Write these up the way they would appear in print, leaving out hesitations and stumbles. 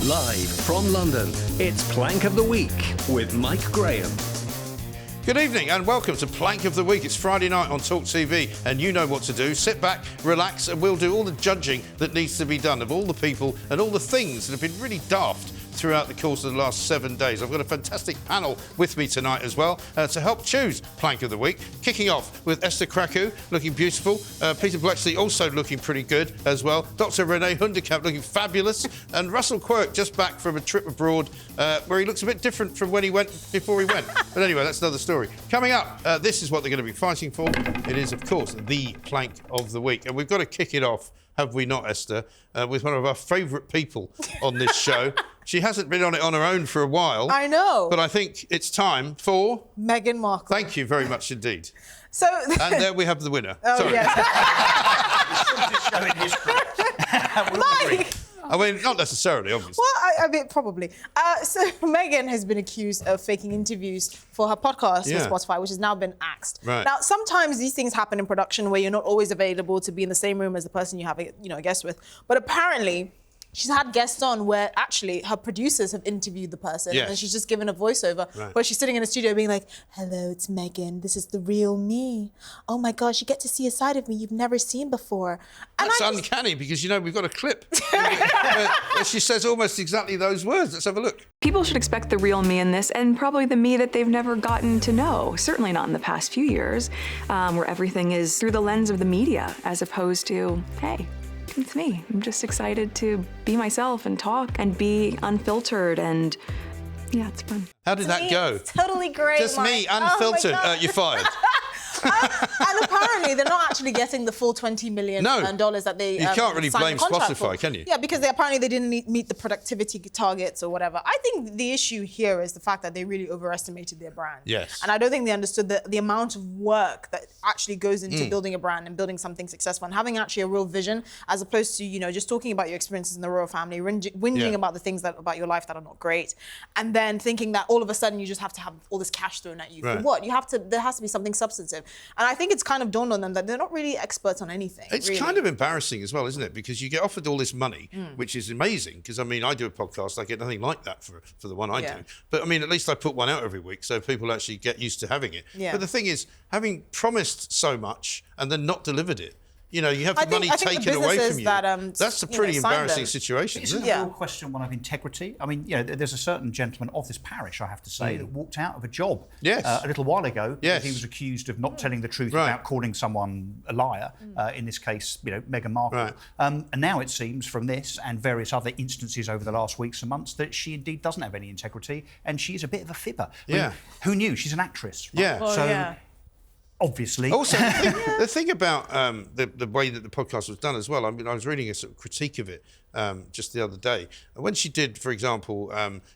Live from London, it's Plank of the Week with Mike Graham. Good evening and welcome to Plank of the Week. It's Friday night on TalkTV and you know what to do. Sit back, relax and we'll do all the judging that needs to be done of all the people and all the things that have been really daft throughout the course of the last 7 days. I've got a fantastic panel with me tonight as well to help choose Plank of the Week. Kicking off with Esther Krakue, looking beautiful. Peter Bleksley also looking pretty good as well. Dr. Renee Hoenderkamp looking fabulous. And Russell Quirk just back from a trip abroad where he looks a bit different from when he went before he went. But anyway, that's another story. Coming up, this is what they're going to be fighting for. It is, of course, the Plank of the Week. And we've got to kick it off, have we not, Esther, with one of our favourite people on this show. She hasn't been on it on her own for a while. I know. But I think it's time for... Meghan Markle. Thank you very much indeed. So... And there we have the winner. Oh, sorry. yes. Showing history. Mike! I mean, not necessarily, obviously. Well, I mean, probably. So Meghan has been accused of faking interviews for her podcast with Spotify, which has now been axed. Right. Now, sometimes these things happen in production where you're not always available to be in the same room as the person you have a guest with. But apparently, she's had guests on where actually her producers have interviewed the person and she's just given a voiceover where she's sitting in a studio being like, hello, it's Meghan. This is the real me. Oh my gosh, you get to see a side of me you've never seen before. And That's uncanny because, you know, we've got a clip where she says almost exactly those words. Let's have a look. People should expect the real me in this and probably the me that they've never gotten to know. Certainly not in the past few years where everything is through the lens of the media as opposed to, hey, it's me. I'm just excited to be myself and talk and be unfiltered and yeah, it's fun. How did that go? It's totally great, Just Mike. me, unfiltered. Oh You're fired. And apparently they're not actually getting the full $20 million that they You can't really blame signed the contract Spotify, for. can you? Yeah, because apparently they didn't meet the productivity targets or whatever. I think the issue here is the fact that they really overestimated their brand. Yes. And I don't think they understood the amount of work that actually goes into building a brand and building something successful and having actually a real vision as opposed to, you know, just talking about your experiences in the royal family, whinging about the things about your life that are not great, and then thinking that all of a sudden you just have to have all this cash thrown at you. For what? There has to be something substantive. And I think it's kind of dawned on them that they're not really experts on anything. It's really kind of embarrassing as well, isn't it? Because you get offered all this money, which is amazing. Because, I mean, I do a podcast, I get nothing like that for the one I do. But, I mean, at least I put one out every week so people actually get used to having it. But the thing is, having promised so much and then not delivered it, you know, you have the money taken away from you. That's a pretty embarrassing situation, isn't it? It's a real question, one of integrity. I mean, you know, there's a certain gentleman of this parish, I have to say, that walked out of a job a little while ago because he was accused of not telling the truth about calling someone a liar, in this case, you know, Meghan Markle. And now it seems from this and various other instances over the last weeks and months that she indeed doesn't have any integrity and she's a bit of a fibber. I mean, who knew? She's an actress. Right? So, obviously. Also, the thing about the way that the podcast was done as well, I mean, I was reading a sort of critique of it just the other day. When she did, for example,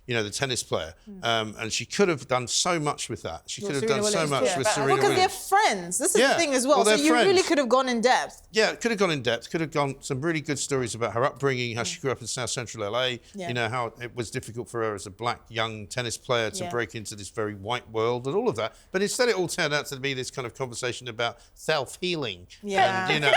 you know, the tennis player, and she could have done so much with that. She could have done so much with Serena because Williams. they're friends. This is the thing as well. So you really could have gone in depth. Yeah, could have gone in depth. Could have gone some really good stories about her upbringing, how she grew up in South Central LA. You know, how it was difficult for her as a black young tennis player to break into this very white world and all of that. But instead, it all turned out to be this kind of conversation about self-healing and, you know,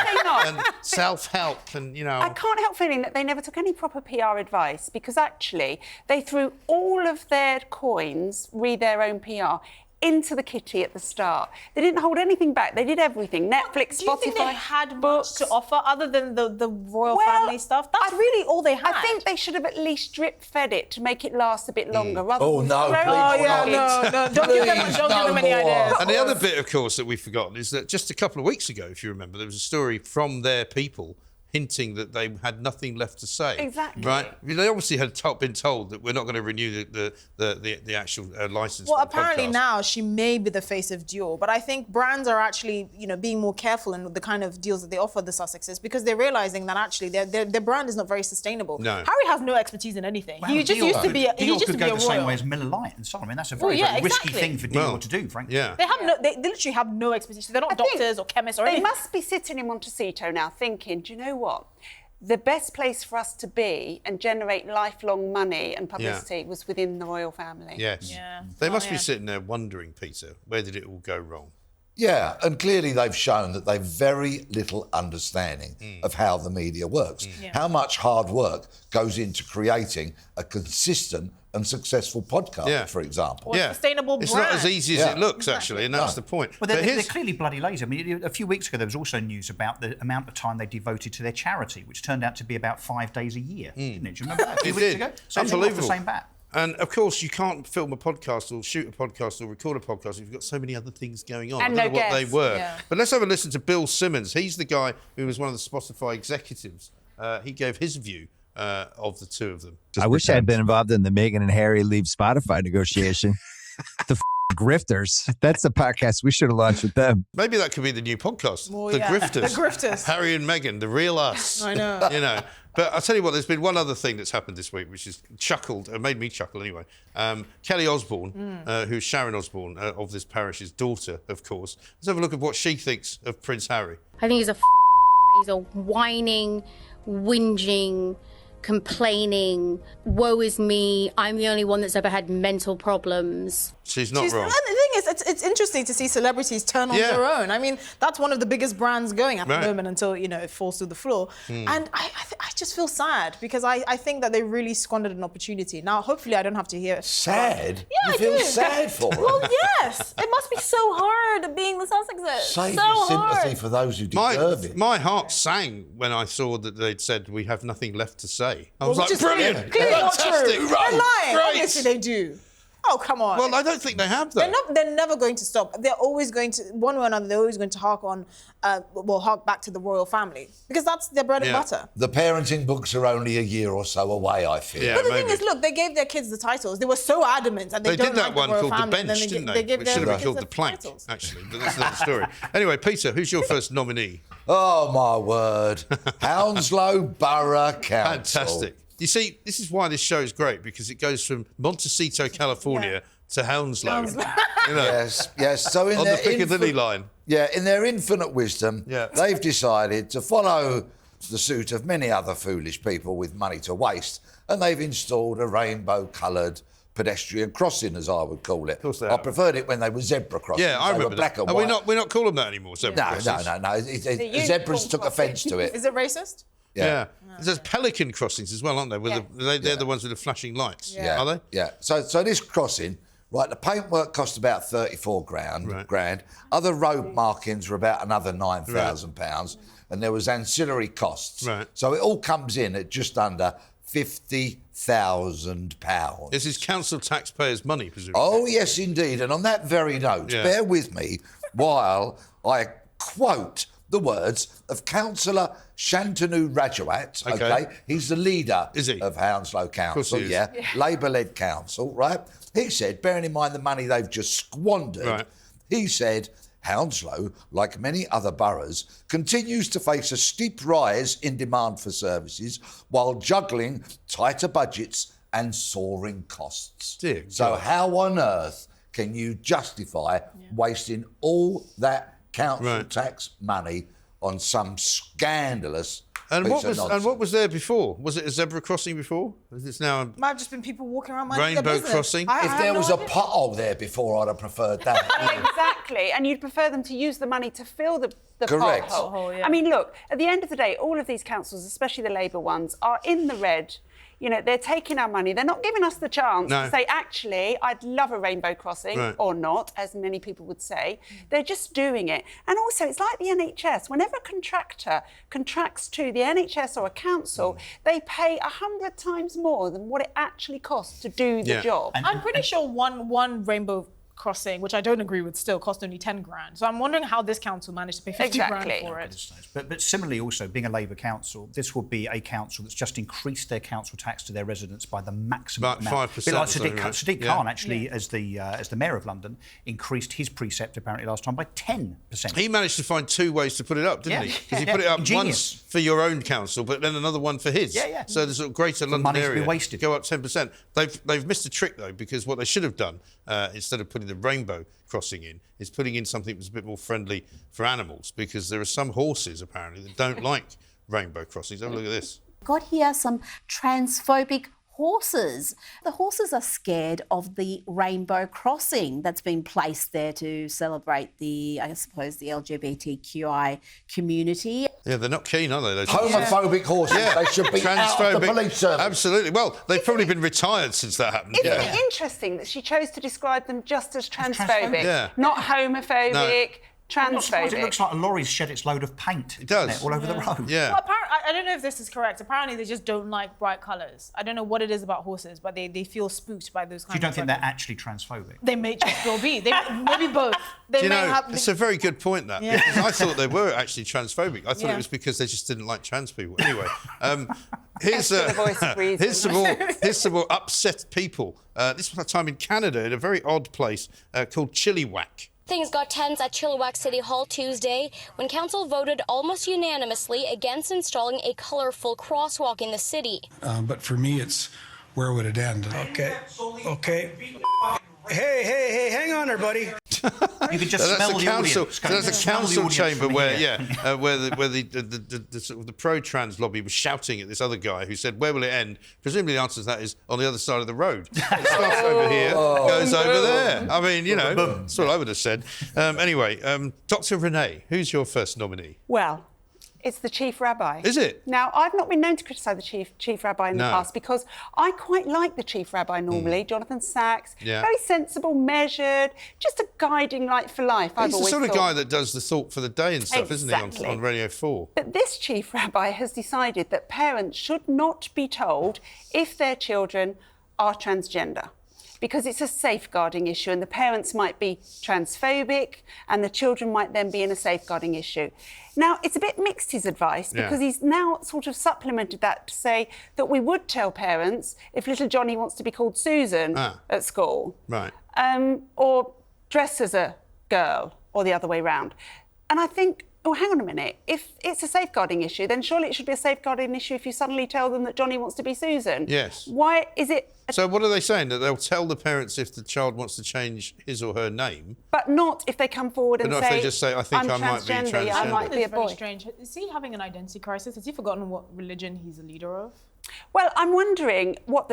and self-help and, you know. I can't help feeling that they never took any proper PR advice because actually they threw all of their coins, read their own PR, into the kitty at the start. They didn't hold anything back. They did everything. Netflix, Spotify, do you think they had books much to offer other than the royal family stuff? That's really all they had. I think they should have at least drip-fed it to make it last a bit longer. Rather Oh, than no, throwing please. Don't give them any ideas. And the other bit, of course, that we've forgotten is that just a couple of weeks ago, if you remember, there was a story from their people hinting that they had nothing left to say. Exactly. Right? I mean, they obviously had been told that we're not going to renew the actual license. Well, for the apparently podcast. now she may be the face of Dior, but I think brands are actually, you know, being more careful in the kind of deals that they offer the Sussexes because they're realizing that actually their brand is not very sustainable. No. Harry has no expertise in anything. Well, he just used to be a Dior could go the royal. same way as Miller Lite and so on. I mean, that's a very risky thing for Dior to do, frankly. Yeah. They literally have no expertise. They're not doctors or chemists or anything. They must be sitting in Montecito now thinking, do you know what? The best place for us to be and generate lifelong money and publicity was within the royal family. Yes. Yeah. They must be sitting there wondering, Peter, where did it all go wrong? Yeah, and clearly they've shown that they've very little understanding of how the media works. How much hard work goes into creating a consistent and successful podcast, for example. Or a sustainable brand. It's not as easy as it looks, actually, and that's the point. Well, they're clearly bloody lazy. I mean, a few weeks ago, there was also news about the amount of time they devoted to their charity, which turned out to be about 5 days a year, didn't it? Do you remember that a few weeks ago? So Unbelievable. The same bat. And, of course, you can't film a podcast or shoot a podcast or record a podcast if you've got so many other things going on. And I don't know what they were. Yeah. But let's have a listen to Bill Simmons. He's the guy who was one of the Spotify executives. He gave his view of the two of them. I wish I had been involved in the Meghan and Harry leave Spotify negotiation. The Grifters. That's the podcast we should have launched with them. Maybe that could be the new podcast. Well, the Grifters. The Grifters. Harry and Meghan, the real us. I know. You know. But I'll tell you what, there's been one other thing that's happened this week, which has made me chuckle anyway. Kelly Osbourne, who's Sharon Osbourne, of this parish's daughter, of course. Let's have a look at what she thinks of Prince Harry. I think he's a whining, whinging, complaining, woe is me, I'm the only one that's ever had mental problems. She's not wrong. The thing is, it's interesting to see celebrities turn on their own. I mean, that's one of the biggest brands going at the moment until, it falls to the floor. And I just feel sad because I think that they really squandered an opportunity. Now, hopefully I don't have to hear... Sad? Yeah, you feel sad for it? Well, yes. It must be so hard being the Sussexes. Save so your sympathy hard. for those who deserve it. My heart sang when I saw that they'd said, we have nothing left to say. I was Which like, is brilliant! Clearly not Fantastic! true. Right. They're lying. Great. Obviously they do. Oh, come on. Well, I don't think they have, though. They're never going to stop. They're always going to, one way or another, they're always going to hark back to the royal family because that's their bread and butter. The parenting books are only a year or so away, I feel. Yeah, But the thing is, look, they gave their kids the titles. They were so adamant and they did don't that like one the royal called The family, Bench, and then didn't they? gave Which should their have been called kids The Plank, titles. actually. But that's another story. Anyway, Peter, who's your first nominee? Oh, my word. Hounslow Borough Council. Fantastic. You see, this is why this show is great, because it goes from Montecito, California to Hounslow. Yes. So in on their the Piccadilly line. Yeah, in their infinite wisdom, Yeah. they've decided to follow the suit of many other foolish people with money to waste, and they've installed a rainbow-coloured pedestrian crossing, as I would call it. Of course they I have. preferred it when they were zebra crossings. Yeah, I They were remember black that. and Are white. we're not calling them that anymore, zebra crossings. No. Zebras took offence to it. Is it racist? Yeah. There's pelican crossings as well, aren't there? They're the ones with the flashing lights, are they? Yeah. So this crossing, right, the paintwork cost about 34 grand. Other road markings were about another £9,000, and there was ancillary costs. Right. So it all comes in at just under £50,000. This is council taxpayers' money, presumably. Oh, yes, indeed. And on that very note, bear with me while I quote the words of Councillor Shantanu Rajawat. Okay. He's the leader of Hounslow Council. Labour-led council, right? He said, bearing in mind the money they've just squandered, he said, Hounslow, like many other boroughs, continues to face a steep rise in demand for services while juggling tighter budgets and soaring costs. Dear so God. how on earth can you justify wasting all that council tax money on some scandalous And piece what of was nonsense? what was there before? Was it a zebra crossing before? Is this now a Might have just been people walking around minding their rainbow business. crossing? If there was a pothole there before, I'd have preferred that. Exactly, and you'd prefer them to use the money to fill the Correct. pothole. I mean, look, at the end of the day, all of these councils, especially the Labour ones, are in the red. You know, they're taking our money. They're not giving us the chance to say, actually, I'd love a rainbow crossing, or not, as many people would say. They're just doing it. And also, it's like the NHS. Whenever a contractor contracts to the NHS or a council, they pay 100 times more than what it actually costs to do the job. I'm pretty sure one rainbow crossing, which I don't agree with still, cost only 10 grand. So I'm wondering how this council managed to pay 50 grand for it. But similarly also, being a Labour council, this would be a council that's just increased their council tax to their residents by the maximum About amount. 5%. A bit like or something, Sadiq Khan, actually, as the Mayor of London, increased his precept apparently last time by 10%. He managed to find two ways to put it up, didn't he? Because he put it up once for your own council, but then another one for his. So the sort of greater London money to area be wasted. go up 10%. They've missed a trick, though, because what they should have done, instead of putting the rainbow crossing in, is putting in something that's a bit more friendly for animals, because there are some horses, apparently, that don't like rainbow crossings. Have a look at this. Got here some transphobic horses. The horses are scared of the rainbow crossing that's been placed there to celebrate the, I suppose, the LGBTQI community. Yeah, they're not keen, are they? Those homophobic horses. Yeah. They should be out of the police service. Absolutely. Well, they've probably been retired since that happened. Isn't it interesting that she chose to describe them just as transphobic, not homophobic, transphobic? It looks like a lorry's shed its load of paint. It does. All over the road. Yeah. Well, I don't know if this is correct. Apparently, they just don't like bright colours. I don't know what it is about horses, but they feel spooked by those kinds of... You don't think they're actually transphobic? They may just well be. They, maybe both. They you may know, have... it's a very good point, that. Yeah. Because I thought they were actually transphobic. I thought it was because they just didn't like trans people. Anyway, here's some more upset people. This was a time in Canada, in a very odd place called Chilliwack. Things got tense at Chilliwack City Hall Tuesday when council voted almost unanimously against installing a colourful crosswalk in the city. But for me, it's where would it end? Okay. Hey, hang on there, buddy. You can just smell the audience. That's a council chamber where the sort of the pro-trans lobby was shouting at this other guy who said, "Where will it end?" Presumably the answer to that is on the other side of the road. It starts over here, goes over there. I mean, you know, that's what I would have said. Anyway, Dr. Renee, who's your first nominee? Well, it's the chief rabbi. Is it? Now, I've not been known to criticise the chief rabbi in the past because I quite like the chief rabbi normally, Jonathan Sachs. Yeah. Very sensible, measured, just a guiding light for life. He's the sort of guy that does the thought for the day and stuff, Exactly. isn't he, on Radio 4? But this chief rabbi has decided that parents should not be told if their children are transgender, because it's a safeguarding issue and the parents might be transphobic and the children might then be in a safeguarding issue. Now, it's a bit mixed, his advice, because he's now sort of supplemented that to say that we would tell parents if little Johnny wants to be called Susan at school. Right. Or dress as a girl, or the other way round. And I think, oh, hang on a minute. If it's a safeguarding issue, then surely it should be a safeguarding issue if you suddenly tell them that Johnny wants to be Susan. Yes. Why is it... So what are they saying? That they'll tell the parents if the child wants to change his or her name? But not if they come forward and not say, if they just say, I think I'm I might be transgender. Yeah, I might be a boy. Very strange. Is he having an identity crisis? Has he forgotten what religion he's a leader of? Well, I'm wondering what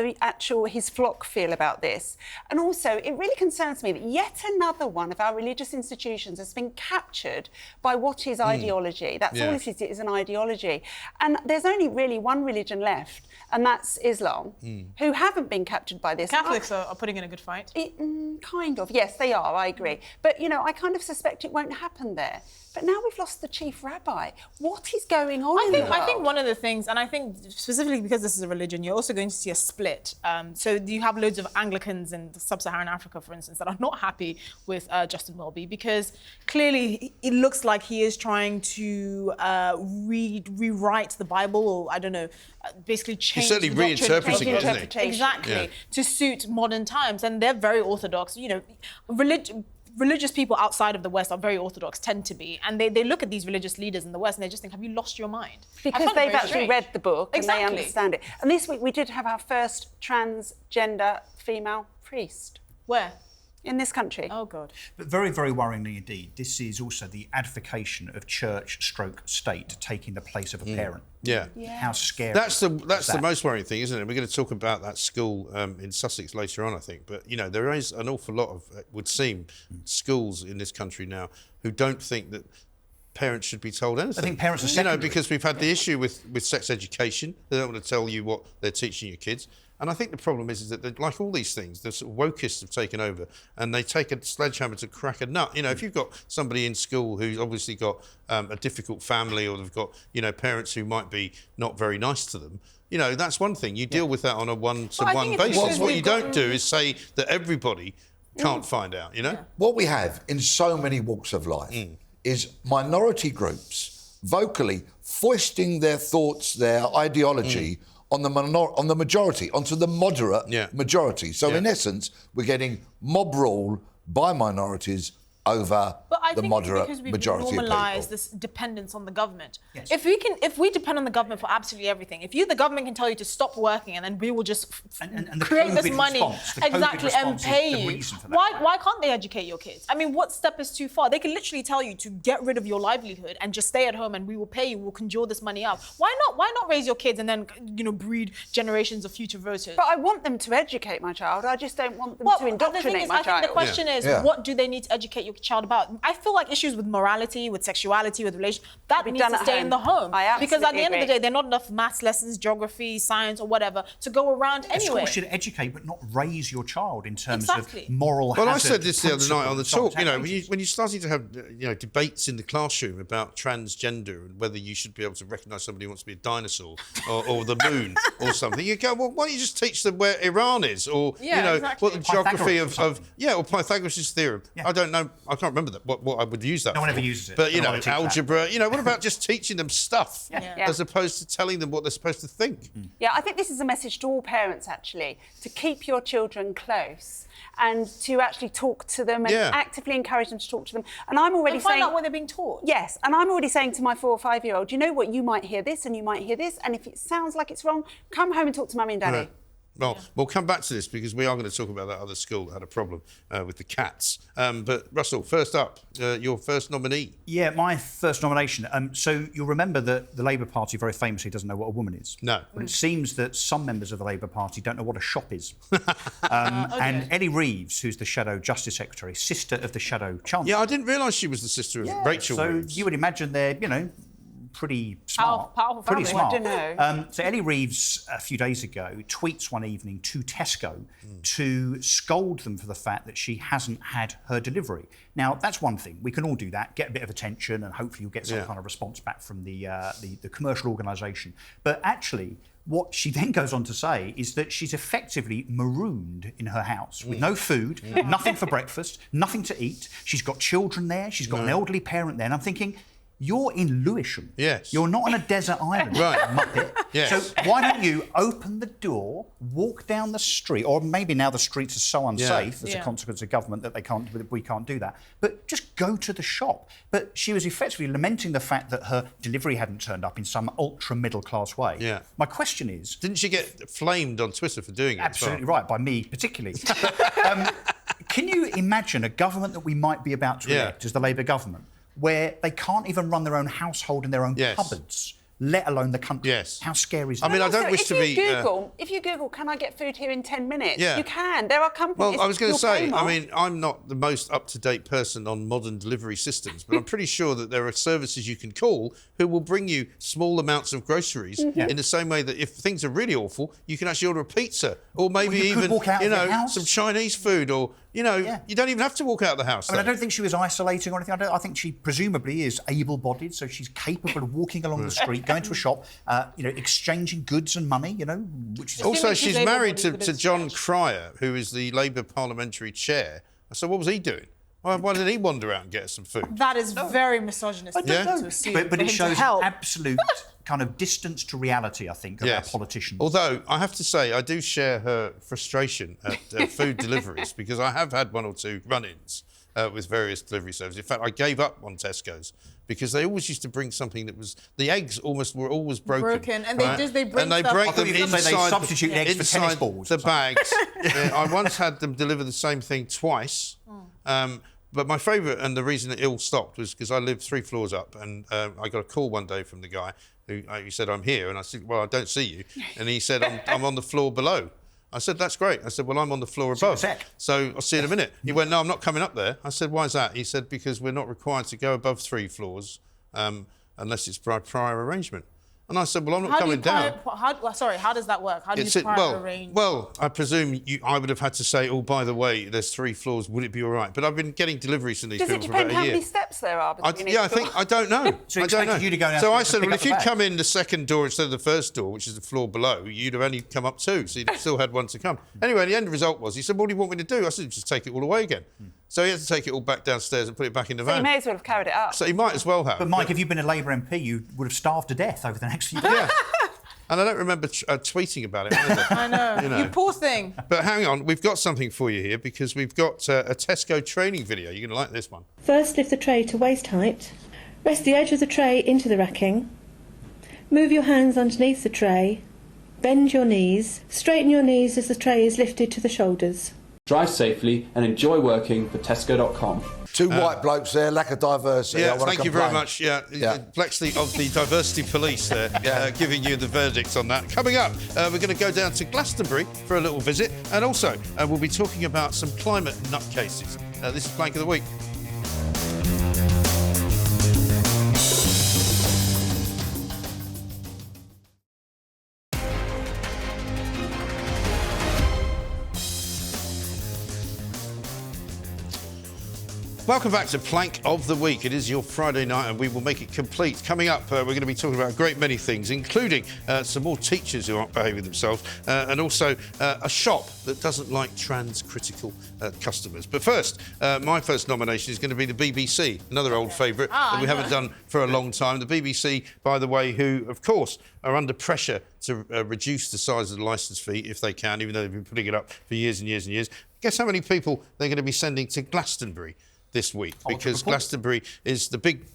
his flock feel about this. And also, it really concerns me that yet another one of our religious institutions has been captured by what is ideology. That's all it is an ideology. And there's only really one religion left, and that's Islam, who haven't been captured by this. Catholics are putting in a good fight. Kind of, yes, they are, I agree. But, you know, I kind of suspect it won't happen there. But now we've lost the chief rabbi. What is going on in the world? I think one of the things, and I think specifically because this is a religion, you're also going to see a split. So you have loads of Anglicans in sub-Saharan Africa, for instance, that are not happy with Justin Welby because clearly it looks like he is trying to rewrite the Bible, or I don't know, basically change. He's certainly reinterpreting it, isn't he? Exactly, to suit modern times, and they're very orthodox. You know, religious people outside of the West are very orthodox, tend to be, and they look at these religious leaders in the West and they just think, have you lost your mind? Because they've actually read the book and Exactly. they understand it. And this week we did have our first transgender female priest. Where? In this country. Oh, God. But very, very worryingly indeed, this is also the advocation of church/state taking the place of a parent. Yeah. How scary. That's the most worrying thing, isn't it? We're going to talk about that school in Sussex later on, I think. But, you know, there is an awful lot of, it would seem, schools in this country now who don't think that parents should be told anything. I think parents are secondary. You know, because we've had the issue with sex education. They don't want to tell you what they're teaching your kids. And I think the problem is that, like all these things, the sort of wokists have taken over and they take a sledgehammer to crack a nut. You know, if you've got somebody in school who's obviously got a difficult family, or they've got, you know, parents who might be not very nice to them, you know, that's one thing. You deal with that on a one-to-one basis. What you don't do is say that everybody can't find out, you know? Yeah. What we have in so many walks of life is minority groups vocally foisting their thoughts, their ideology on the majority, onto the moderate majority. So in essence, we're getting mob rule by minorities over the moderate because we've majority of normalised people. this dependence on the government. Yes. If we depend on the government for absolutely everything, if the government can tell you to stop working and then we will just and create this COVID money exactly and pay you, why can't they educate your kids? I mean, what step is too far? They can literally tell you to get rid of your livelihood and just stay at home and we will pay you. We'll conjure this money out. Why not raise your kids and then breed generations of future voters? But I want them to educate my child. I just don't want them to indoctrinate my child. I think the question is, what do they need to educate your child about? I feel like issues with morality, with sexuality, with relationships, that needs to stay in the home. Because at the end of the day, there are not enough maths lessons, geography, science, or whatever to go around anyway. A school should educate, but not raise your child in terms of moral hazard. Well, I said this the other night on the talk. When you're starting to have debates in the classroom about transgender and whether you should be able to recognise somebody who wants to be a dinosaur or the moon or something, you go, well, why don't you just teach them where Iran is, or what the geography of or Pythagoras' theorem. I don't know. I can't remember that. What I would use that. No one for. ever uses it. But algebra. What about just teaching them stuff as opposed to telling them what they're supposed to think? Yeah, I think this is a message to all parents actually, to keep your children close and to actually talk to them and actively encourage them to talk to them. And I'm already saying, find out what they're being taught. Yes, and I'm already saying to my 4 or 5-year-old, you know what, you might hear this and you might hear this, and if it sounds like it's wrong, come home and talk to mummy and daddy. Right. Well, we'll come back to this because we are going to talk about that other school that had a problem with the cats. But Russell, first up, your first nominee. Yeah, my first nomination. So you'll remember that the Labour Party very famously doesn't know what a woman is. No. But it seems that some members of the Labour Party don't know what a shop is. And Ellie Reeves, who's the Shadow Justice Secretary, sister of the Shadow Chancellor. Yeah, I didn't realise she was the sister of Rachel Reeves. So you would imagine they're, pretty smart. Powerful pretty family. smart. I don't know. So Ellie Reeves, a few days ago, tweets one evening to Tesco to scold them for the fact that she hasn't had her delivery. Now, that's one thing. We can all do that, get a bit of attention, and hopefully you'll get some kind of response back from the commercial organisation. But actually, what she then goes on to say is that she's effectively marooned in her house with no food, nothing for breakfast, nothing to eat. She's got children there. She's got an elderly parent there. And I'm thinking, you're in Lewisham. Yes. You're not on a desert island, right, muppet. Yes. So why don't you open the door, walk down the street, or maybe now the streets are so unsafe as a consequence of government that we can't do that. But just go to the shop. But she was effectively lamenting the fact that her delivery hadn't turned up in some ultra middle class way. Yeah. My question is, didn't she get flamed on Twitter for doing it? Absolutely right, by me particularly. Can you imagine a government that we might be about to elect as the Labour government, where they can't even run their own household in their own cupboards, let alone the country? Yes. How scary is that? I mean, I don't wish to be... If you Google, can I get food here in 10 minutes? Yeah. You can. There are companies... Well, I was going to say, I mean, I'm not the most up-to-date person on modern delivery systems, but I'm pretty sure that there are services you can call who will bring you small amounts of groceries in the same way that if things are really awful, you can actually order a pizza or maybe even, some Chinese food or... you don't even have to walk out of the house. I mean, I don't think she was isolating or anything. I think she presumably is able-bodied, so she's capable of walking along the street, going to a shop, exchanging goods and money, which is... Also, she's married to John Cryer, who is the Labour parliamentary chair. So what was he doing? Why didn't he wander out and get us some food? That is very misogynistic to assume. But it shows absolute kind of distance to reality, I think, of our politicians. Although, I have to say, I do share her frustration at food deliveries because I have had 1 or 2 run-ins with various delivery services. In fact, I gave up on Tesco's because they always used to bring something that was... The eggs were always broken. And they bring them inside, substitute eggs for tennis balls. The bags. I once had them deliver the same thing twice. But my favourite, and the reason it all stopped, was because I lived 3 floors up, and I got a call one day from the guy who said, "I'm here," and I said, "Well, I don't see you," and he said, "I'm on the floor below." I said, "That's great." I said, "Well, I'm on the floor above, so I'll see you in a minute." He went, "No, I'm not coming up there." I said, "Why is that?" He said, "Because we're not required to go above 3 floors unless it's by prior arrangement." And I said, "Well, I'm not coming down." How does that work? How do you prior arrange? Well, I presume I would have had to say, "Oh, by the way, there's 3 floors. Would it be all right?" But I've been getting deliveries from these people for about a year. Does it depend how many steps there are between each door? I don't know. So I don't know. You to go down so I said, "Well, if you'd come in the second door instead of the first door, which is the floor below, you'd have only come up 2, so you'd have still had 1 to come." Anyway, the end result was, he said, "What do you want me to do?" I said, "Just take it all away again." So he had to take it all back downstairs and put it back in the van. So he may as well have carried it up. So he might as well have. But Mike, if you'd been a Labour MP, you would have starved to death over the next few years. And I don't remember tweeting about it either. I know. You know. You poor thing. But hang on, we've got something for you here because we've got a Tesco training video. You're going to like this one. First, lift the tray to waist height. Rest the edge of the tray into the racking. Move your hands underneath the tray. Bend your knees. Straighten your knees as the tray is lifted to the shoulders. Drive safely and enjoy working for Tesco.com. Two white blokes there, lack of diversity. Yeah, thank you very much. Yeah. Bleksley of the Diversity Police there, giving you the verdict on that. Coming up, we're going to go down to Glastonbury for a little visit, and also we'll be talking about some climate nutcases. This is Plank of the Week. Welcome back to Plank of the Week. It is your Friday night and we will make it complete. Coming up, we're going to be talking about a great many things, including some more teachers who aren't behaving themselves and also a shop that doesn't like trans-critical customers. But first, my first nomination is going to be the BBC, another old favourite that we haven't done for a long time. The BBC, by the way, who, of course, are under pressure to reduce the size of the licence fee if they can, even though they've been putting it up for years and years and years. Guess how many people they're going to be sending to Glastonbury this week, because Glastonbury is the big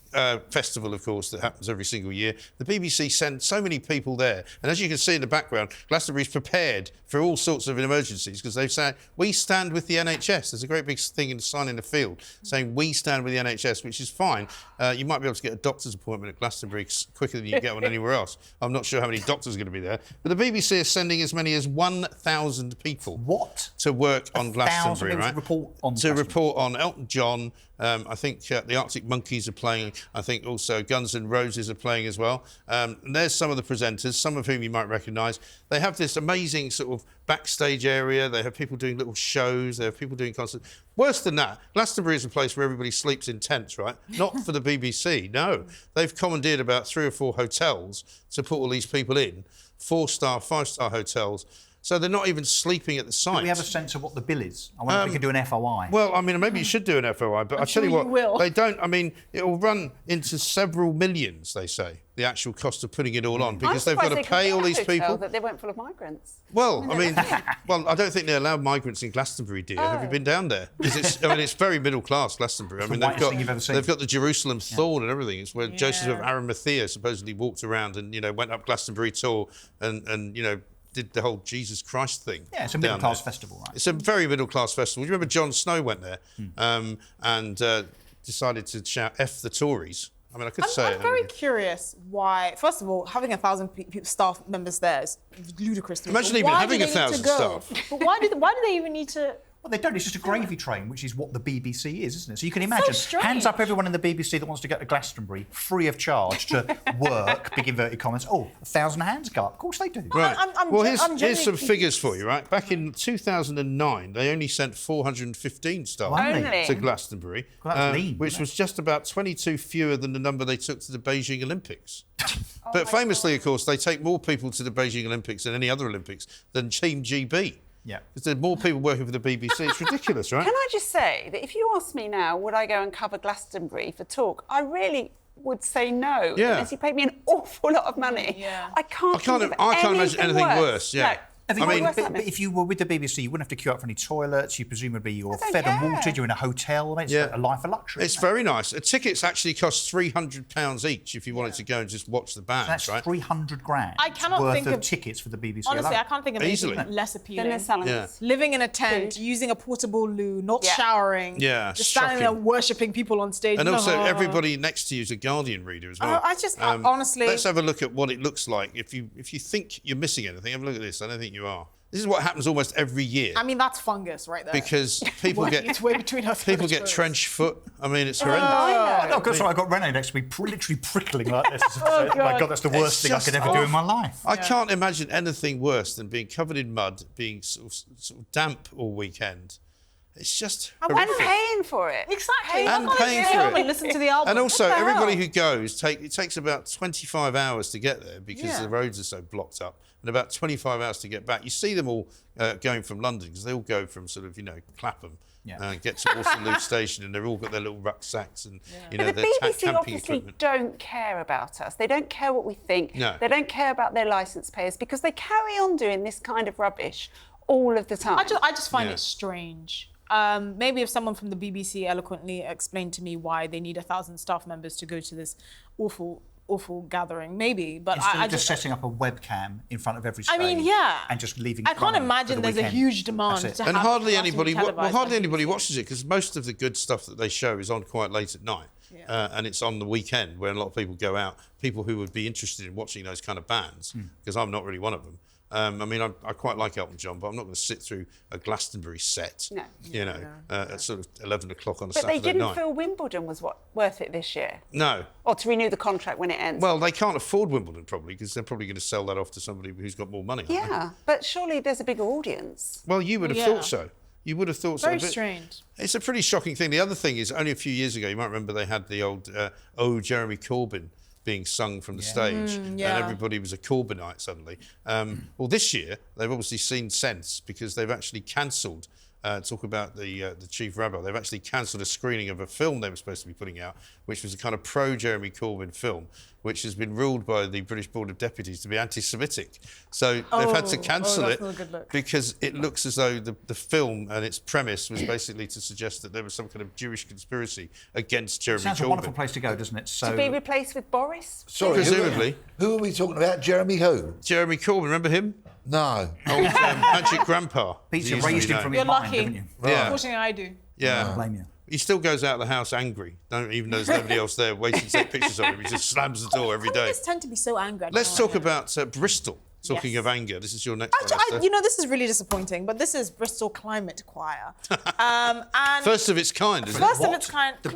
festival, of course, that happens every single year. The BBC send so many people there, and as you can see in the background, Glastonbury's prepared for all sorts of emergencies because they've said, we stand with the NHS. There's a great big thing in the sign in the field saying, we stand with the NHS, which is fine. You might be able to get a doctor's appointment at Glastonbury quicker than you get one anywhere else. I'm not sure how many doctors are going to be there. But the BBC is sending as many as 1,000 people to work on Glastonbury, right? To report on Elton John. I think the Arctic Monkeys are playing. I think also Guns N' Roses are playing as well. And there's some of the presenters, some of whom you might recognise. They have this amazing sort of backstage area. They have people doing little shows. They have people doing concerts. Worse than that, Glastonbury is a place where everybody sleeps in tents, right? Not for the BBC, no. They've commandeered about 3 or 4 hotels to put all these people in, 4-star, 5-star hotels. So they're not even sleeping at the site. Do we have a sense of what the bill is? I wonder if we can do an FOI. Well, I mean, maybe you should do an FOI, but I tell you what, they don't. I mean, it will run into several millions, they say, the actual cost of putting it all on, because they've got to pay all these people. That they weren't full of migrants. Well, I mean, I don't think they allow migrants in Glastonbury, dear. Have you been down there? Because it's very middle class, Glastonbury. I mean, they've got the Jerusalem Thorn and everything. It's where Joseph of Arimathea supposedly walked around and went up Glastonbury tour and did the whole Jesus Christ thing. Yeah, it's a middle-class festival, right? It's a very middle-class festival. Do you remember Jon Snow went there and decided to shout F the Tories? I mean, I could say it. I'm very curious why, first of all, having 1,000 staff members there is ludicrous to me. Imagine even having 1,000 staff. But why do they even need to... Well, they don't. It's just a gravy train, which is what the BBC is, isn't it? So you can imagine, hands up everyone in the BBC that wants to go to Glastonbury free of charge to work, big inverted commas. Oh, 1,000 hands go up. Of course they do. Right. Here's some figures for you, right? Back in 2009, they only sent 415 staff to Glastonbury, which was just about 22 fewer than the number they took to the Beijing Olympics. But famously, of course, they take more people to the Beijing Olympics than any other Olympics than Team GB. Yeah. Because there's more people working for the BBC. It's ridiculous, right? Can I just say that if you ask me now, would I go and cover Glastonbury for talk, I really would say no. Yeah. Unless you paid me an awful lot of money. Yeah. I can't imagine anything worse. Yeah. No. But if you were with the BBC, you wouldn't have to queue up for any toilets. You presumably you're fed and watered. You're in a hotel. It's a life of luxury. It's very nice. Tickets actually cost £300 each if you wanted to go and just watch the bands. That's right? 300 grand. I cannot worth think of of tickets for the BBC. Honestly, alone. I can't think of anything less appealing. Yeah. Living in a tent, using a portable loo, not showering, just standing there worshipping people on stage. And also, everybody next to you is a Guardian reader as well. Honestly, let's have a look at what it looks like. If you think you're missing anything, have a look at this. I don't think you are. This is what happens almost every year. I mean, that's fungus right there. Because people get trench foot. I mean, it's horrendous. I've got Renee next to me, literally prickling like this. Oh my God, that's the worst thing I could ever do in my life. I can't imagine anything worse than being covered in mud, being sort of damp all weekend, It's just and paying for it. Exactly. And paying for it. And listen to the album. And also, everybody who goes, it takes about 25 hours to get there because the roads are so blocked up, and about 25 hours to get back. You see them all going from London because they all go from sort of, Clapham. Get to Waterloo Station, and they've all got their little rucksacks and but the BBC obviously don't care about us. They don't care what we think. No. They don't care about their licence payers because they carry on doing this kind of rubbish all of the time. I just find it strange. Maybe if someone from the BBC eloquently explained to me why they need 1,000 staff members to go to this awful gathering, maybe. But Instead of just setting up a webcam in front of every stage. I mean, yeah. And just leaving. I can't imagine there's a huge demand to and have hardly anybody. Hardly anybody BBC. watches it because most of the good stuff that they show is on quite late at night, and it's on the weekend where a lot of people go out. People who would be interested in watching those kind of bands, because I'm not really one of them. I mean, I quite like Elton John, but I'm not going to sit through a Glastonbury set, at sort of 11 o'clock on a Saturday night. But they didn't feel Wimbledon was worth it this year. No. Or to renew the contract when it ends. Well, they can't afford Wimbledon probably because they're probably going to sell that off to somebody who's got more money. Yeah, but surely there's a bigger audience. Well, you would have thought so. You would have thought so. Very strange. It's a pretty shocking thing. The other thing is, only a few years ago, you might remember they had the old "Oh, Jeremy Corbyn" being sung from the stage, and everybody was a Corbynite suddenly. Well, this year they've obviously seen sense because they've actually cancelled. Talk about the chief rabbi. They've actually cancelled a screening of a film they were supposed to be putting out, which was a kind of pro-Jeremy Corbyn film, which has been ruled by the British Board of Deputies to be anti-Semitic. So they've had to cancel it because it looks as though the film and its premise was basically to suggest that there was some kind of Jewish conspiracy against Jeremy Corbyn. Sounds a wonderful place to go, doesn't it? To be replaced with Boris? Sorry, presumably. Who are we talking about? Jeremy who? Jeremy Corbyn, remember him? No. Old Magic Grandpa. Peter raised him from his mind, haven't you? Yeah. Unfortunately, I do. Yeah. I don't blame you. He still goes out of the house angry, even though there's nobody else there waiting to take pictures of him. He just slams the door every day. Communists tend to be so angry. Let's talk about Bristol. Talking of anger, this is your next one, Esther. This is really disappointing, but this is Bristol Climate Choir. And first of its kind, isn't it? First of its kind, the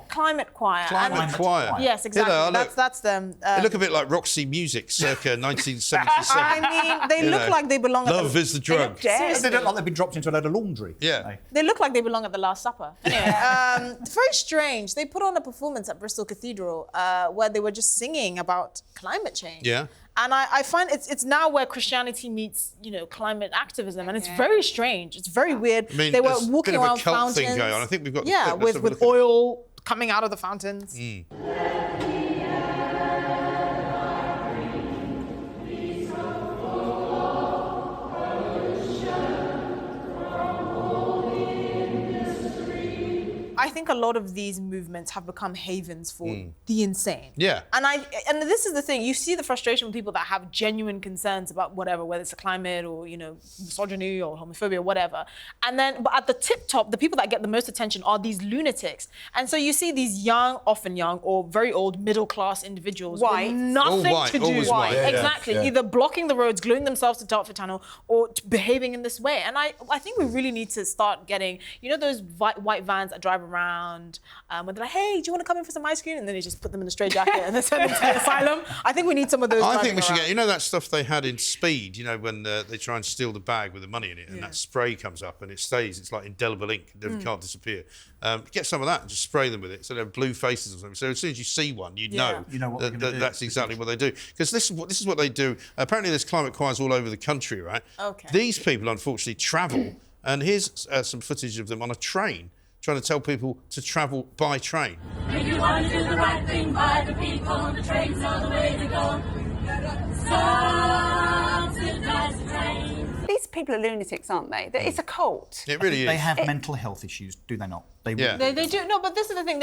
Climate Choir. Climate Choir. Yes, exactly. That's them. They look a bit like Roxy Music, circa 1977. I mean, they look like they belong at Love is the drug. They look like they've been dropped into a load of laundry. Yeah. They look like they belong at the Last Supper. Anyway, very strange. They put on a performance at Bristol Cathedral where they were just singing about climate change. Yeah. And I find it's now where Christianity meets, climate activism, and it's very strange. It's very weird. I mean, they were there's walking a bit of around a cult fountains. thing going on. I think we've got the clip. with oil coming out of the fountains. I think a lot of these movements have become havens for the insane. Yeah. And this is the thing, you see the frustration with people that have genuine concerns about whatever, whether it's the climate or, misogyny or homophobia or whatever. And then, but at the tip top, the people that get the most attention are these lunatics. And so you see these young, often young or very old middle-class individuals with nothing to do. Exactly. Either blocking the roads, gluing themselves to Dartford Tunnel or behaving in this way. And I think we really need to start getting, those white vans that drive around when they're like, hey, do you want to come in for some ice cream? And then they just put them in a straitjacket and then send them to the asylum. I think we need some of those. I think we should get, that stuff they had in Speed, when they try and steal the bag with the money in it and that spray comes up and it stays, it's like indelible ink, it can't disappear. Get some of that and just spray them with it so they have blue faces or something. So as soon as you see one, you know what that's exactly what they do. Because this is what they do. Apparently there's climate choirs all over the country, right? Okay. These people unfortunately travel, and here's some footage of them on a train trying to tell people to travel by train. If you want to do the right thing by the people, the trains are the way to go. Subsidize the train. These people are lunatics, aren't they? It's a cult. It really is. They have mental health issues, do they not? They do. No, but this is the thing.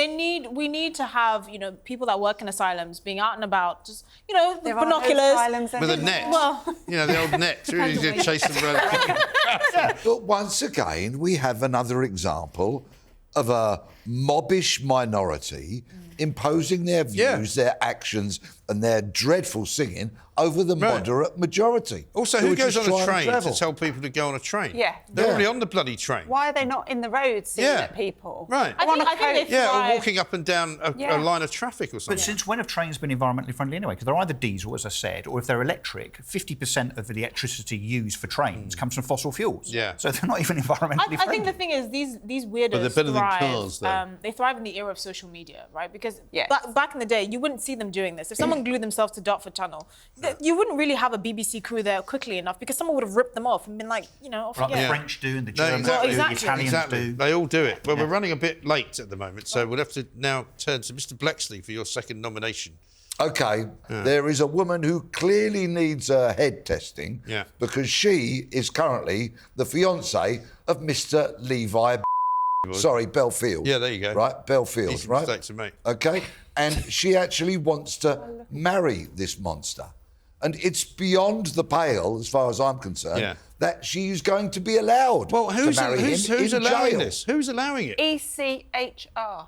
We need to have, people that work in asylums being out and about, just, with binoculars. With a net. Well, the old net. Really chase them around. But once again, we have another example of a mobbish minority imposing their views, their actions and their dreadful singing over the moderate majority. Also, who goes on a train to tell people to go on a train? Yeah. They're already on the bloody train. Why are they not in the road singing at people? Right. I think or walking up and down a line of traffic or something. But since when have trains been environmentally friendly anyway? Because they're either diesel, as I said, or if they're electric, 50% of the electricity used for trains comes from fossil fuels. Yeah. So they're not even environmentally friendly. I think the thing is, these weirdos But they're better than thrive. cars, though. They thrive in the era of social media, right? Because back in the day, you wouldn't see them doing this. If someone glued themselves to Dartford Tunnel, you wouldn't really have a BBC crew there quickly enough because someone would have ripped them off and been like, off Like the French do and the Germans do, the Italians do. They all do it. Well, we're running a bit late at the moment, so we'll have to now turn to Mr. Bleksley for your second nomination. OK, there is a woman who clearly needs her head testing because she is currently the fiancée of Mr. Levi. Sorry, Belfield. Yeah, there you go. Right, Belfield, Easy right? mistakes to make. OK, and she actually wants to marry this monster. And it's beyond the pale, as far as I'm concerned, that she's going to be allowed to marry him who's in allowing jail. this? Who's allowing it? ECHR.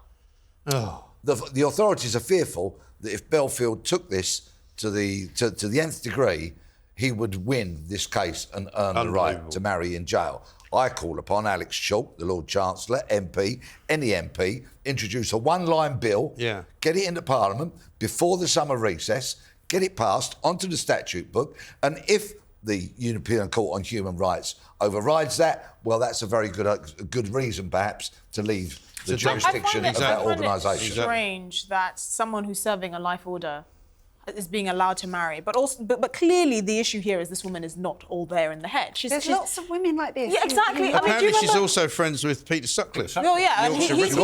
Oh. The authorities are fearful that if Belfield took this to the nth degree, he would win this case and earn the right to marry in jail. I call upon Alex Chalk, the Lord Chancellor, MP, any MP, introduce a one-line bill, get it into Parliament before the summer recess, get it passed onto the statute book, and if the European Court on Human Rights overrides that, well, that's a very good reason, perhaps, to leave the jurisdiction of that organisation. I find it strange that someone who's serving a life order is being allowed to marry, but clearly the issue here is this woman is not all there in the head. There's lots of women like this. Yeah, exactly. Apparently, she's also friends with Peter Sutcliffe. Oh yeah, he was,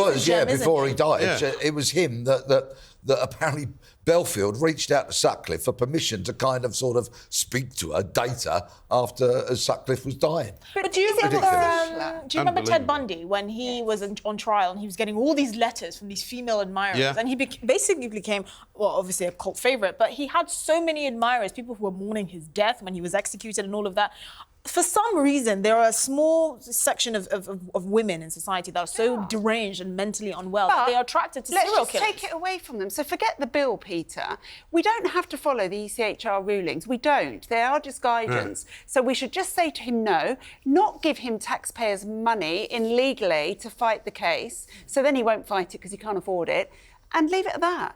before he died. Yeah. It was him that apparently Belfield reached out to Sutcliffe for permission to kind of sort of speak to her, date her, after Sutcliffe was dying. But do you remember Ted Bundy when he was on trial and he was getting all these letters from these female admirers and he basically became, well, obviously a cult favourite, but he had so many admirers, people who were mourning his death when he was executed and all of that. For some reason, there are a small section of women in society that are so deranged and mentally unwell that they are attracted to serial killers. Let's just take it away from them. So forget the bill, Peter. We don't have to follow the ECHR rulings. We don't. They are just guidance. So we should just say to him no, not give him taxpayers' money in legal aid to fight the case, so then he won't fight it because he can't afford it, and leave it at that.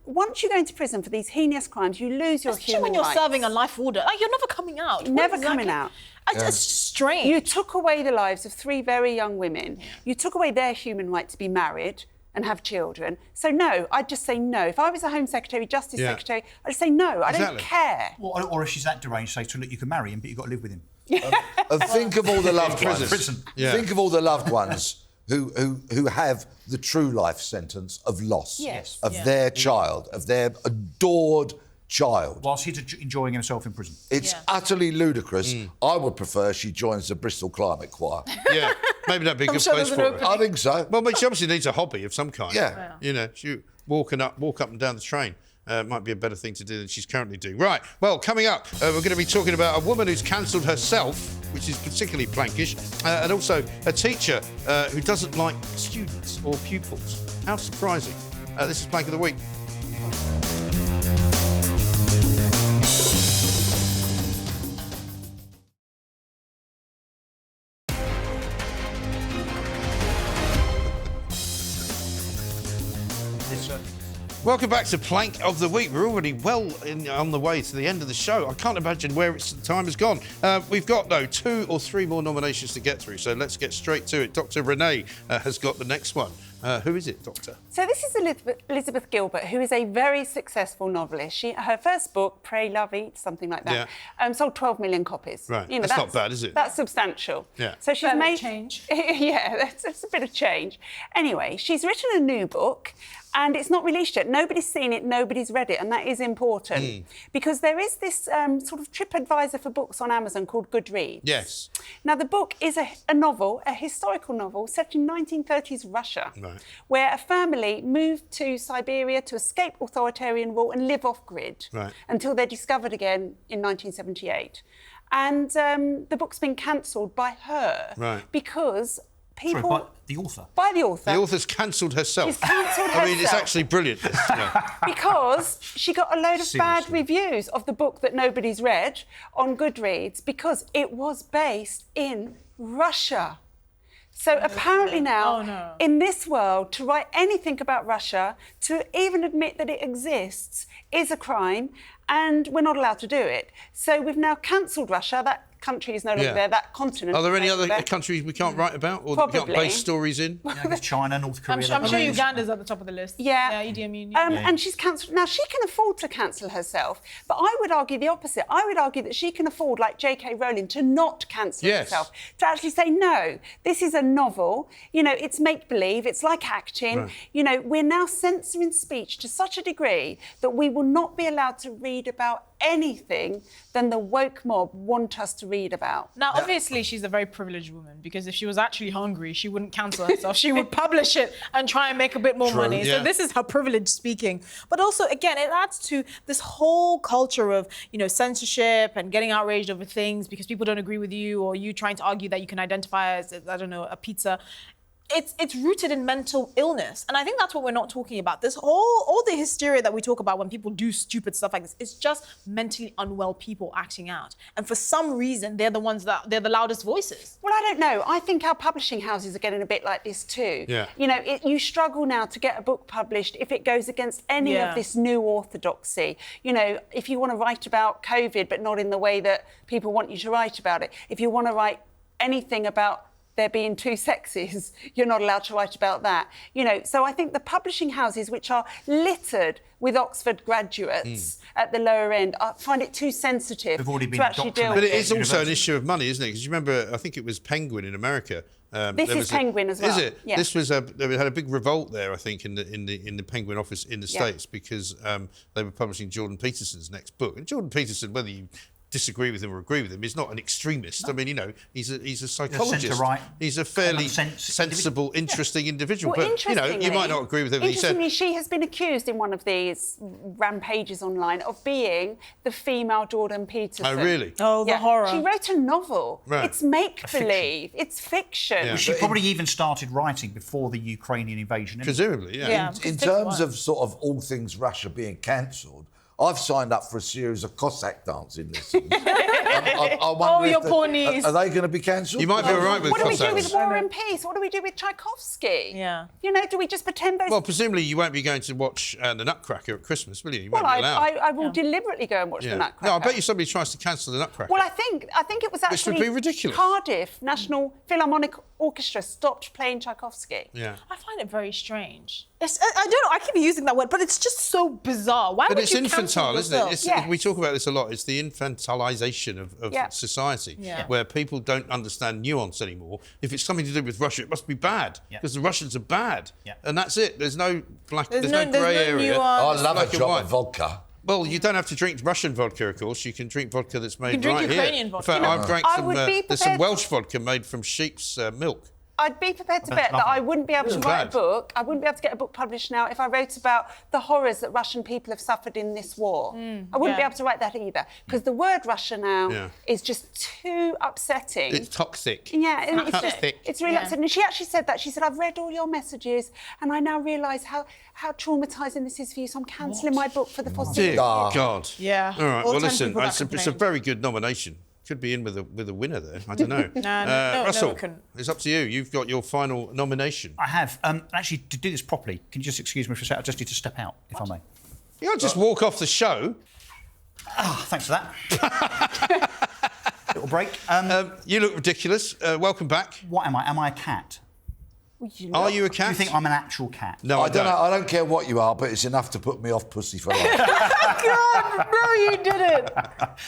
Once you go into prison for these heinous crimes, you lose your human rights. When you're serving a life order, you're never coming out. Never coming out. It's strange. You took away the lives of 3 very young women. You took away their human right to be married and have children. So no, I'd just say no. If I was a Home Secretary, Justice Secretary, I'd say no. I don't care. Or if she's that deranged, say to her, look, you can marry him, but you've got to live with him. And think of all the loved ones. Think of all the loved ones who have the true life sentence of loss of their child, of their adored child. Whilst he's enjoying himself in prison. It's utterly ludicrous. I would prefer she joins the Bristol Climate Choir. Yeah, maybe that'd be a good place for her. I think so. Well, but she obviously needs a hobby of some kind. Yeah. She walk up and down the train. Might be a better thing to do than she's currently doing. Right, well, coming up, we're going to be talking about a woman who's cancelled herself, which is particularly plankish, and also a teacher who doesn't like students or pupils. How surprising. This is Plank of the Week. Welcome back to Plank of the Week. We're already on the way to the end of the show. I can't imagine where time has gone. We've got, though, 2 or 3 more nominations to get through, so let's get straight to it. Dr. Renee has got the next one. Who is it, Doctor? So this is Elizabeth Gilbert, who is a very successful novelist. Her first book, Pray, Love, Eat, something like that, sold 12 million copies. Right, that's not bad, is it? That's substantial. Yeah. So she's made change. Yeah, that's a bit of change. Anyway, she's written a new book. And it's not released yet. Nobody's seen it, nobody's read it, and that is important. Because there is this sort of TripAdvisor for books on Amazon called Goodreads. Yes. Now, the book is a novel, a historical novel, set in 1930s Russia, where a family moved to Siberia to escape authoritarian rule and live off-grid until they're discovered again in 1978. And the book's been cancelled by her because people... Sorry, by the author? By the author. The author's cancelled herself. She's cancelled herself. I mean, it's actually brilliant. This, Because she got a load of bad reviews of the book that nobody's read on Goodreads because it was based in Russia. So apparently now, in this world, to write anything about Russia, to even admit that it exists, is a crime, and we're not allowed to do it. So we've now cancelled Russia. That country is no longer there. That continent. Are there any other there. countries we can't write about or that we can't base stories in? I guess China, North Korea. I'm sure Uganda's at the top of the list. Yeah. Idi Amin. And she's cancelled. Now, she can afford to cancel herself, but I would argue the opposite. I would argue that she can afford, like J.K. Rowling, to not cancel herself, to actually say, no, this is a novel, you know, it's make-believe, it's like acting. Right. You know, we're now censoring speech to such a degree that we will not be allowed to read about anything than the woke mob want us to read about. Now, obviously, she's a very privileged woman because if she was actually hungry, she wouldn't cancel herself. She would publish it and try and make a bit more money. Yeah. So this is her privilege speaking. But also, again, it adds to this whole culture of, you know, censorship and getting outraged over things because people don't agree with you or you trying to argue that you can identify as, I don't know, a pizza. It's rooted in mental illness. And I think that's what we're not talking about. This all the hysteria that we talk about when people do stupid stuff like this, it's just mentally unwell people acting out. And for some reason, they're the loudest voices. Well, I don't know. I think our publishing houses are getting a bit like this too. Yeah. You know, you struggle now to get a book published if it goes against any of this new orthodoxy. You know, if you want to write about COVID, but not in the way that people want you to write about it. If you want to write anything about there being two sexes, you're not allowed to write about that. You know, so I think the publishing houses, which are littered with Oxford graduates at the lower end, find it too sensitive to actually deal with it. But it is also an issue of money, isn't it? Because you remember, I think it was Penguin in America. This is Penguin as well. Is it? Yeah. This was they had a big revolt there, I think, in the Penguin office in the States because they were publishing Jordan Peterson's next book. And Jordan Peterson, whether you disagree with him or agree with him, he's not an extremist. I mean, you know, he's a psychologist. He's a fairly sensible, interesting individual. Well, but you know, you might not agree with him. Interestingly, she has been accused in one of these rampages online of being the female Jordan Peterson. Oh, really? Oh, the horror. She wrote a novel. Right. It's make-believe. It's fiction. Yeah. She probably even started writing before the Ukrainian invasion. Presumably, In terms of sort of all things Russia being cancelled, I've signed up for a series of Cossack dancing lessons. I wonder your poor knees. Are they going to be cancelled? You might be all right with Cossacks. What do we do with War and Peace? What do we do with Tchaikovsky? Yeah. You know, do we just pretend those... Well, presumably you won't be going to watch the Nutcracker at Christmas, will you? You won't be allowed. I will deliberately go and watch the Nutcracker. No, I bet you somebody tries to cancel the Nutcracker. Well, I think it was actually... Which would be ridiculous. Cardiff National Philharmonic Orchestra stopped playing Tchaikovsky. Yeah. I find it very strange. I don't know, I keep using that word, but it's just so bizarre. Why would you cancel infantile, yourself? isn't it? We talk about this a lot. It's the infantilization of society, where people don't understand nuance anymore. If it's something to do with Russia, it must be bad, because the Russians are bad. And that's it. There's no there's no grey area. I love a drop of vodka. Well, you don't have to drink Russian vodka, of course. You can drink vodka that's made drink right Ukrainian here. vodka. In fact, I've drank there's some Welsh to... vodka made from sheep's milk. I'd be prepared to bet that I wouldn't be able to write a book. I wouldn't be able to get a book published now if I wrote about the horrors that Russian people have suffered in this war. I wouldn't be able to write that either, because the word Russia now is just too upsetting. It's toxic. Yeah, it's really upsetting. And she actually said that. She said, I've read all your messages and I now realise how traumatising this is for you, so I'm cancelling my book for the foreseeable future. God. Yeah. All right, well, listen, it's a very good nomination. Could be in with a winner there. I don't know. Russell, it's up to you. You've got your final nomination. I have. Actually, to do this properly, can you just excuse me for a second? I just need to step out, if I may. You can't just walk off the show. Thanks for that. Little break. You look ridiculous. Welcome back. What am I? Am I a cat? Are you a cat? Do you think I'm an actual cat? No, I don't know. I don't care what you are, but it's enough to put me off pussy for life. God, bro, you did it.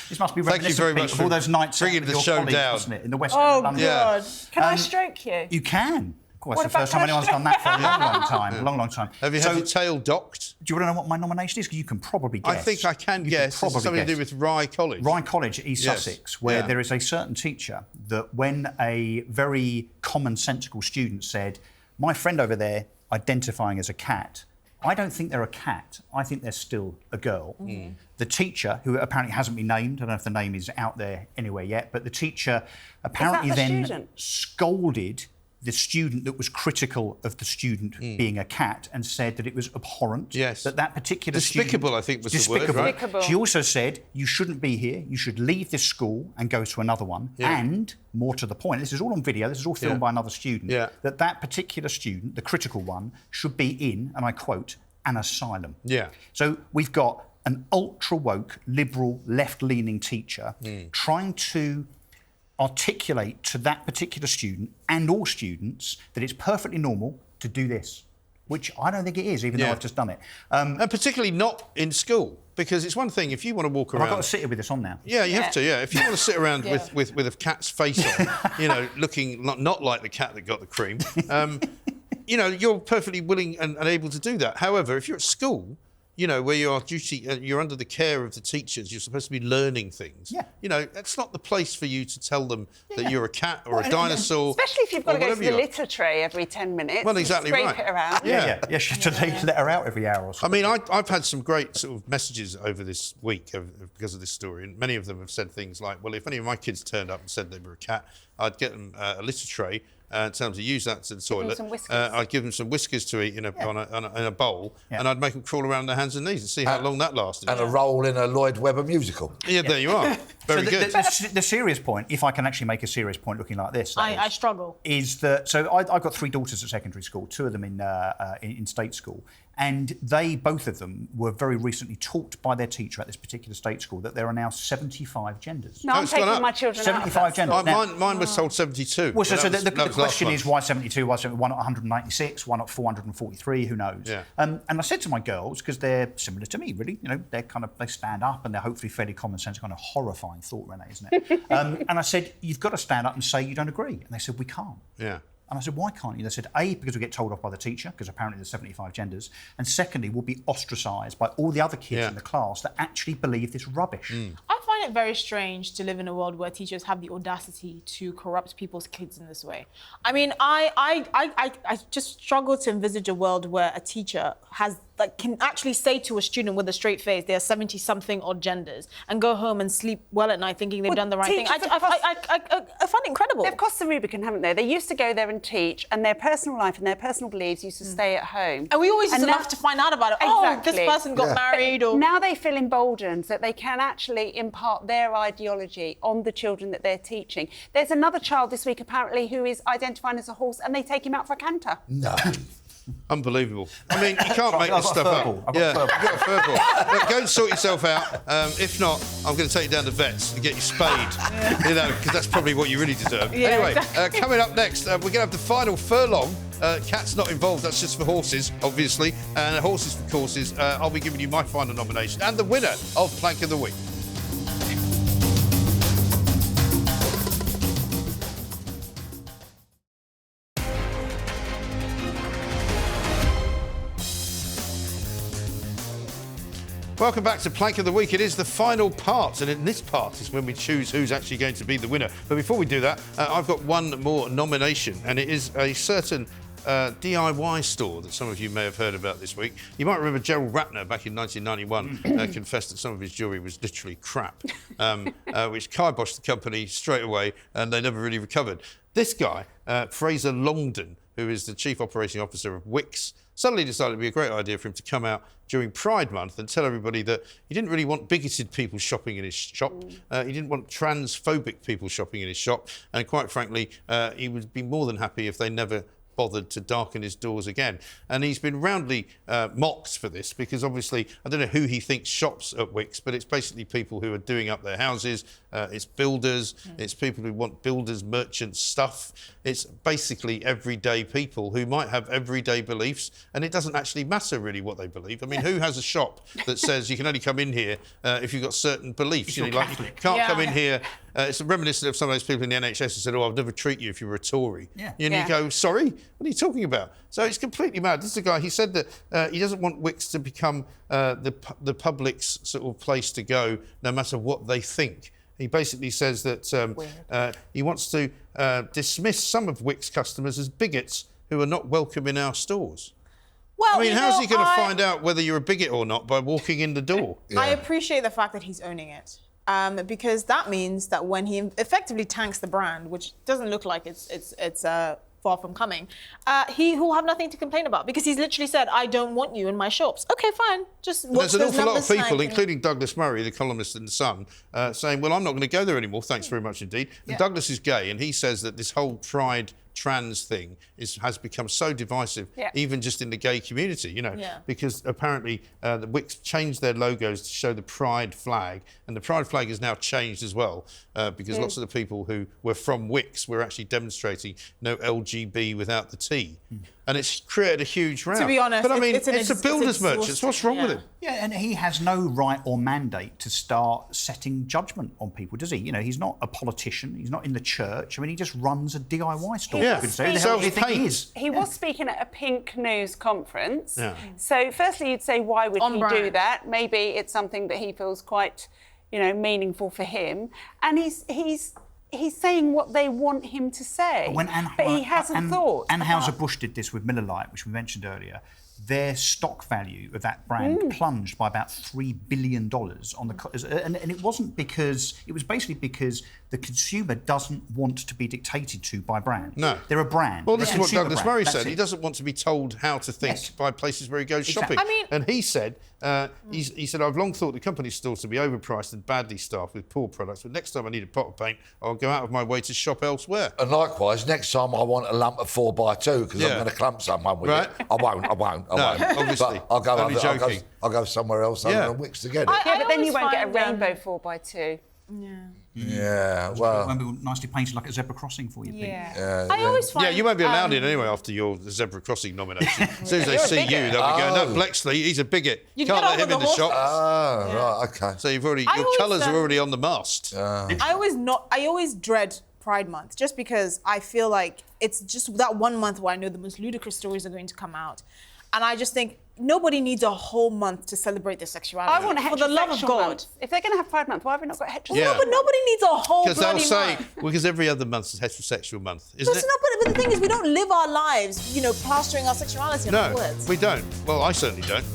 This must be Thank you very much for all those nights bringing the show down, wasn't it, in the West End of London. God. Can I stroke you? You can. Of course, it's the first time anyone's done that for a long time. Have you had your tail docked? Do you want to know what my nomination is? Because you can probably guess. I think I can guess. It's something to do with Rye College. Rye College at East Sussex, where there is a certain teacher that when a very commonsensical student said, my friend over there identifying as a cat, I don't think they're a cat. I think they're still a girl. The teacher, who apparently hasn't been named, I don't know if the name is out there anywhere yet, but the teacher apparently then scolded the student that was critical of the student being a cat and said that it was abhorrent. Yes. That particular despicable, student, I think was despicable. the word, right? Despicable. She also said you shouldn't be here. You should leave this school and go to another one. Yeah. And more to the point, this is all on video. This is all filmed by another student. Yeah. That particular student, the critical one, should be in, and I quote, an asylum. Yeah. So we've got an ultra woke, liberal, left-leaning teacher trying to articulate to that particular student and all students that it's perfectly normal to do this, which I don't think it is, even though I've just done it. And particularly not in school, because it's one thing if you want to walk around. I've got to sit here with this on now. Yeah, you have to. Yeah, if you want to sit around with a cat's face on, you know, looking not like the cat that got the cream, you know, you're perfectly willing and able to do that. However, if you're at school, you know, where you're under the care of the teachers, you're supposed to be learning things. Yeah. You know, that's not the place for you to tell them that you're a cat or a dinosaur. Especially if you've got to go to the litter tray every 10 minutes. Well, exactly scrape right. it around. Yeah, she had to let her out every hour or so. I mean, I've had some great sort of messages over this week because of this story, and many of them have said things like, well, if any of my kids turned up and said they were a cat, I'd get them a litter tray, tell them to use that to the toilet. I'd give them some whiskers to eat in a bowl, and I'd make them crawl around their hands and knees and see how long that lasted. And a role in a Lloyd Webber musical. Yeah, there you are. Very good. The serious point, if I can actually make a serious point looking like this, I struggle. Is that so? I've got 3 daughters at secondary school, 2 of them in state school, and both of them were very recently taught by their teacher at this particular state school that there are now 75 genders. No, I'm taking my children 75 out of genders. Mine was told 72. Well, so the question is why 72? Why 71? Why not 196? Why not 443? Who knows? Yeah. And I said to my girls, because they're similar to me, really, you know, they stand up and they're hopefully fairly common sense, kind of horrifying thought, Renee, isn't it? And I said, you've got to stand up and say you don't agree. And they said, we can't. Yeah. And I said, why can't you? They said, A, because we get told off by the teacher, because apparently there's 75 genders, and secondly, we'll be ostracised by all the other kids in the class that actually believe this rubbish. I find it very strange to live in a world where teachers have the audacity to corrupt people's kids in this way. I mean, I just struggle to envisage a world where a teacher can actually say to a student with a straight face, there are 70-something odd genders, and go home and sleep well at night thinking they've done the right thing. I find it incredible. They've crossed the Rubicon, haven't they? They used to go there and teach, and their personal life and their personal beliefs used to stay at home. And we always used to love to find out about it. Exactly. Oh, this person got married. Or now they feel emboldened that they can actually impart their ideology on the children that they're teaching. There's another child this week, apparently, who is identifying as a horse, and they take him out for a canter. No. Unbelievable. I mean, you can't make this stuff up. You've got a fur ball. Look, go and sort yourself out. If not, I'm going to take you down to vets and get you spayed. You know, because that's probably what you really deserve. Yeah, anyway, exactly. Coming up next, we're going to have the final furlong. Cats not involved, that's just for horses, obviously. And horses for courses. I'll be giving you my final nomination and the winner of Plank of the Week. Welcome back to Plank of the Week. It is the final part, and in this part is when we choose who's actually going to be the winner. But before we do that, I've got one more nomination, and it is a certain DIY store that some of you may have heard about this week. You might remember Gerald Ratner back in 1991 confessed that some of his jewellery was literally crap, which kiboshed the company straight away, and they never really recovered. This guy, Fraser Longdon, who is the Chief Operating Officer of WICKES, suddenly decided it would be a great idea for him to come out during Pride Month and tell everybody that he didn't really want bigoted people shopping in his shop. He didn't want transphobic people shopping in his shop. And quite frankly, he would be more than happy if they never bothered to darken his doors again. And he's been roundly mocked for this because obviously, I don't know who he thinks shops at WICKES, but it's basically people who are doing up their houses. It's builders. It's people who want builders, merchants, stuff. It's basically everyday people who might have everyday beliefs, and it doesn't actually matter really what they believe. I mean, who has a shop that says you can only come in here if you've got certain beliefs? You know, like you can't come in here. It's reminiscent of some of those people in the NHS who said, "Oh, I'd never treat you if you were a Tory." And you go, "Sorry, what are you talking about?" So it's completely mad. This is a guy. He said that he doesn't want WICKES to become the public's sort of place to go, no matter what they think. He basically says that he wants to dismiss some of WICKES customers as bigots who are not welcome in our stores. Well, I mean, how's he going to find out whether you're a bigot or not by walking in the door? I appreciate the fact that he's owning it. Because that means that when he effectively tanks the brand, which doesn't look like it's far from coming, he will have nothing to complain about because he's literally said, I don't want you in my shops. Okay, fine. Just watch There's an awful lot of people, tonight, including Douglas Murray, the columnist in The Sun, saying, well, I'm not going to go there anymore. Thanks very much indeed. And Douglas is gay, and he says that this whole pride trans thing has become so divisive, even just in the gay community, you know, because apparently the WICKES changed their logos to show the pride flag, and the pride flag is now changed as well, because lots of the people who were from WICKES were actually demonstrating no LGB without the T. And it's created a huge row. To be honest, but I mean, it's a builder's merchant. What's wrong with him? Yeah, and he has no right or mandate to start setting judgment on people, does he? You know, he's not a politician. He's not in the church. I mean, he just runs a DIY store. He was speaking at a Pink News conference. So, firstly, you'd say, why would he do that? Maybe it's something that he feels quite, you know, meaningful for him. And he's saying what they want him to say, but he hasn't thought. Anheuser-Busch did this with Miller Lite, which we mentioned earlier. Their stock value of that brand plunged by about $3 billion on the... And it wasn't because... It was basically because the consumer doesn't want to be dictated to by brands. No. They're a brand. Well, this is what Douglas Murray said. He doesn't want to be told how to think by places where he goes shopping. I mean... And he said, he said, I've long thought the company stores to be overpriced and badly staffed with poor products, but next time I need a pot of paint, I'll go out of my way to shop elsewhere. And likewise, next time I want a lump of 4x2 because I'm going to clump someone with it. I won't. No, obviously. But I'll go somewhere else other than WICKES to get it. But then you won't get a rainbow 4x2 Yeah, well... It won't be nicely painted like a zebra crossing for you, Pete. I always find... Yeah, you won't be allowed in anyway after your zebra crossing nomination. As soon as they see you, they'll be going, no, Bleksley, he's a bigot. You can't let him in the shops. Oh, right, OK. So you've already... Your colours are already on the mast. I always dread Pride Month just because I feel like it's just that 1 month where I know the most ludicrous stories are going to come out. And I just think nobody needs a whole month to celebrate their sexuality. I want a heterosexual for the love of God. month. If they're going to have Pride Month, why have we not got heterosexual? No, but nobody needs a whole bloody month. Because they'll say, well, because every other month is heterosexual month, isn't it? But the thing is, we don't live our lives, you know, plastering our sexuality on our words. No, we don't. Well, I certainly don't.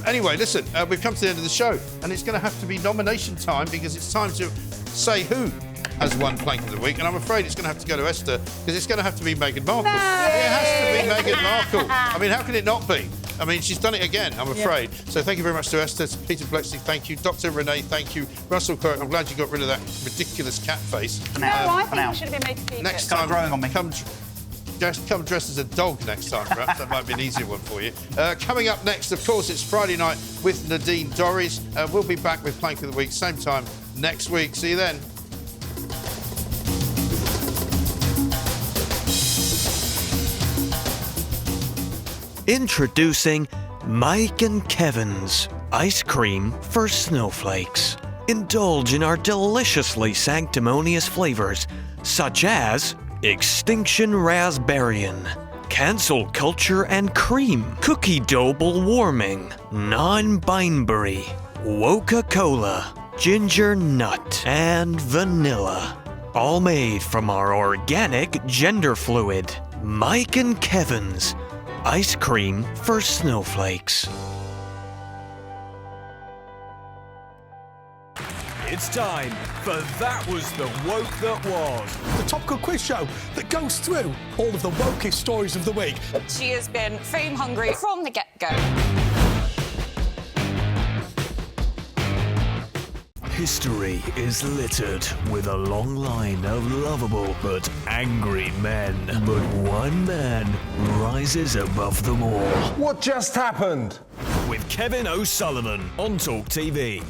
Anyway, listen, we've come to the end of the show, and it's going to have to be nomination time because it's time to say who has won Plank of the Week, and I'm afraid it's going to have to go to Esther because it's going to have to be Meghan Markle. No. It has to be Meghan Markle. I mean, how can it not be? I mean, she's done it again, I'm afraid. So thank you very much to Esther, to Peter Bleksley, thank you. Dr. Renee, thank you. Russell Quirk, I'm glad you got rid of that ridiculous cat face. No, I think we should have been made to keep next time, growing on me. Come dressed as a dog next time, perhaps. That might be an easier one for you. Coming up next, of course, it's Friday night with Nadine Dorries. We'll be back with Plank of the Week, same time next week. See you then. Introducing Mike and Kevin's ice cream for snowflakes. Indulge in our deliciously sanctimonious flavors, such as Extinction Raspberryan, Cancel Culture and Cream, Cookie Double Warming, Non-Bineberry, Woca-Cola, Ginger Nut, and Vanilla. All made from our organic gender fluid. Mike and Kevin's ice cream for snowflakes. It's time for That Was the Woke That Was, the topical quiz show that goes through all of the wokest stories of the week. She has been fame hungry from the get-go. History is littered with a long line of lovable but angry men. But one man rises above them all. What just happened? With Kevin O'Sullivan on TalkTV.